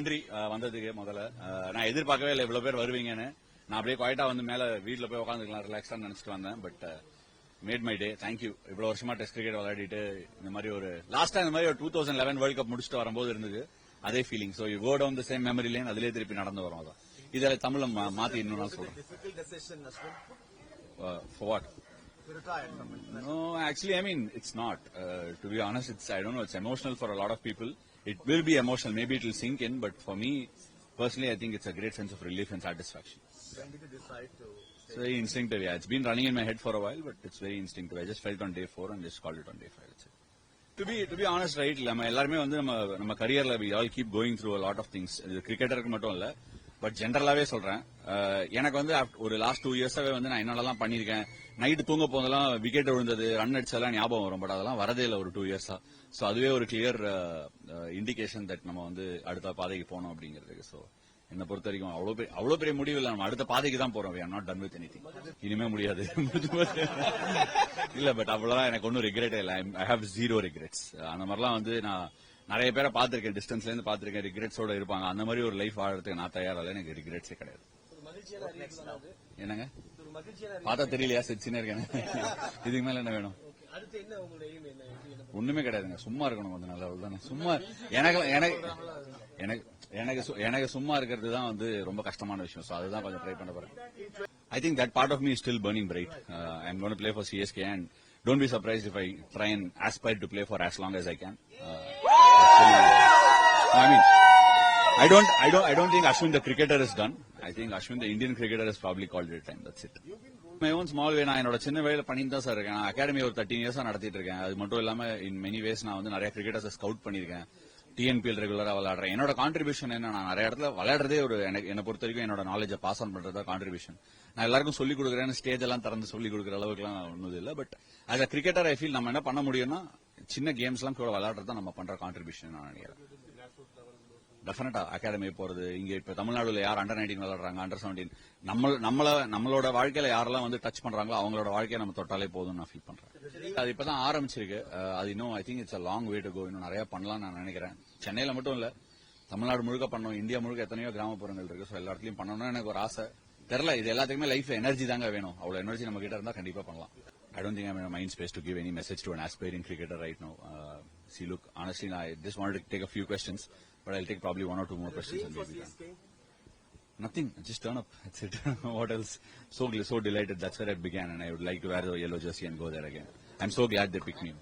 நன்றி வந்ததுக்கு முதல்ல. நான் எதிர்பார்க்கவே இல்லை இவ்வளவு பேர் வருவீங்கன்னு. நான் அப்படியே குவாய்ட்டா வந்து மேல வீட்டுல போய் உட்காந்துக்கலாம் ரிலாக்ஸா நினைச்சிட்டு வந்தேன். But made my day. Thank you. இவ்வளவு வருஷமா டெஸ்ட் கிரிக்கெட் விளையாடிட்டு இந்த மாதிரி ஒரு லாஸ்டா இந்த மாதிரி ஒரு 2011 வேர்ல்ட் கப் முடிச்சுட்டு வரும்போது இருந்தது அதே feeling. So you go down the same memory lane, அதிலே திருப்பி நடந்து வரும். அதான் இதில் தமிழ மாத்தி இன்னும் நான் சொல்றேன். For what? No, actually, I mean, it's not. To be honest, I don't know, it's emotional for a lot of people. It will be emotional. Maybe it will sink in, but for me, personally, I think it's a great sense of relief and satisfaction. When did you decide to stay? It's very instinctive, yeah. It's been running in my head for a while, but it's very instinctive. I just felt on day 4 and just called it on day 5. That's it. To be honest, right, நம்ம எல்லாருமே வந்து நம்ம கரியர்ல we all keep going through a lot of things. இது கிரிக்கெட்டருக்கு மட்டும் இல்ல, but ஜென்ரலாவே சொல்றேன். எனக்கு வந்து ஒரு லாஸ்ட் 2 இயர்ஸாவே வந்து நான் என்னெல்லாம் பண்ணிருக்கேன். நைட்டு தூங்க போதெல்லாம் விக்கெட் விழுந்தது, ரன் அடிச்சதெல்லாம் ஞாபகம் வரும். பட் அதெல்லாம் வரதே இல்லை ஒரு 2 இயர்ஸா. ஸோ அதுவே ஒரு கிளியர் இண்டிகேஷன் தட் நம்ம வந்து அடுத்த பாதைக்கு போனோம் அப்படிங்கிறதுக்கு. ஸோ என்னை பொறுத்த வரைக்கும் அவ்வளவு பெரிய முடிவு இல்லை. நம்ம அடுத்த பாதைக்கு தான் போறோம். we are not done with anything. இனிமே முடியாது. இல்ல, பட் அவ்வளவுதான். எனக்கு ஒன்னும் ரிக்ரெட்டே இல்லை. I have zero regrets. அந்த மாதிரிலாம் வந்து நான் நிறைய பேரை பார்த்திருக்கேன், டிஸ்டன்ஸ்ல இருந்து பார்த்திருக்கேன், ரிக்ரெட்ஸோட இருப்பாங்க. அந்த மாதிரி ஒரு லைஃப் வாழறதுக்கு நான் தயாரில்லை. எனக்கு ரிக்ரெட்ஸே கிடையாது. என்னங்க பார்த்தா தெரியலையா? சிரிச்சுனே இருக்கேன். இதுக்கு மேல என்ன வேணும்? ஒண்ணுமே கிடையாதுங்க. சும்மா இருக்கணும் கொஞ்சம் நல்லா. தானே சும்மா எனக்கு சும்மா இருக்கிறது தான் வந்து ரொம்ப கஷ்டமான விஷயம். ஸோ அதுதான் கொஞ்சம் ட்ரை பண்ண போறேன். I think that part of me is still burning bright. I'm going to play for CSK and don't be surprised if I try and aspire to play for as long as I can. I mean, I don't think Ashwin the cricketer is done. I think Ashwin the Indian cricketer has probably called it time. That's it. My own small way, நான் என்னோட சின்ன வயல பண்ணிட்டு தான் sir இருக்கேன். நான் academy ஒரு 13 இயர்ஸா நடத்திட்டு இருக்கேன். அது மட்டும் இல்லாம இன் மெனி வேஸ் நான் வந்து நிறைய கிரிக்கெட்டர்ஸ் ஸ்கவுட் பண்ணிருக்கேன். TNPL ரெகுலரா விளையாடுறேன். என்னோட கான்ட்ரிபியூஷன் என்ன, நான் நிறைய இடத்துல விளையாடுறதே ஒரு என்னை பொறுத்த வரைக்கும் என்னோட நாலேஜை பாஸ் ஆன் பண்றதா கான்ட்ரிபியூஷன். நான் எல்லாருக்கும் சொல்லிக் கொடுக்குறேன், ஸ்டேஜ் எல்லாம் திறந்து சொல்லிக் கொடுக்குற அளவுக்குலாம் ஒன்றும் இல்லை. But as a cricketer I feel நம்ம என்ன பண்ண முடியும்னா சின்ன கேம்ஸ் எல்லாம் கூட விளையாடுறதா நம்ம பண்ற கான்ட்ரிபியூஷன் நான் நினைக்கிறேன். டெஃபினட்டா அகாடமி போறது. இங்க இப்ப தமிழ்நாடுல யார் அண்டர் 19 விளையாடுறாங்க, அண்டர் 17, நம்மளோட வாழ்க்கையில யாரெல்லாம் வந்து டச் பண்றாங்களோ அவங்களோட வாழ்க்கையை நம்ம தொட்டாலே போதும் நான் ஃபீல் பண்றேன். அது இப்பதான் ஆரம்பிச்சிருக்கு. அது இன்னும் I think it's a long way to go. இன்னும் நிறைய பண்ணலாம் நான் நினைக்கிறேன். சென்னையில மட்டும் இல்ல, தமிழ்நாடு முழுக்க பண்ணணும். இந்தியா முழுக்க எத்தனையோ கிராமப்புறங்கள் இருக்கு. ஸோ எல்லா இடத்துலயும் பண்ணணும்னு எனக்கு ஒரு ஆசை. தெரியல, இது எல்லாத்துக்குமே லைஃப்ல எனர்ஜி தாங்க வேணும். அவ்வளவு எனர்ஜி நம்ம கிட்ட இருந்தா கண்டிப்பா பண்ணலாம். I don't think I'm in a mind space to give any message to an aspiring cricketer right now. See, look, honestly, I just wanted to take a few questions, but I'll take probably 1 or 2 more questions. And maybe nothing. Just turn up. That's it. What else? So delighted. That's where I began, and I would like to wear the yellow jersey and go there again. I'm so glad they picked me.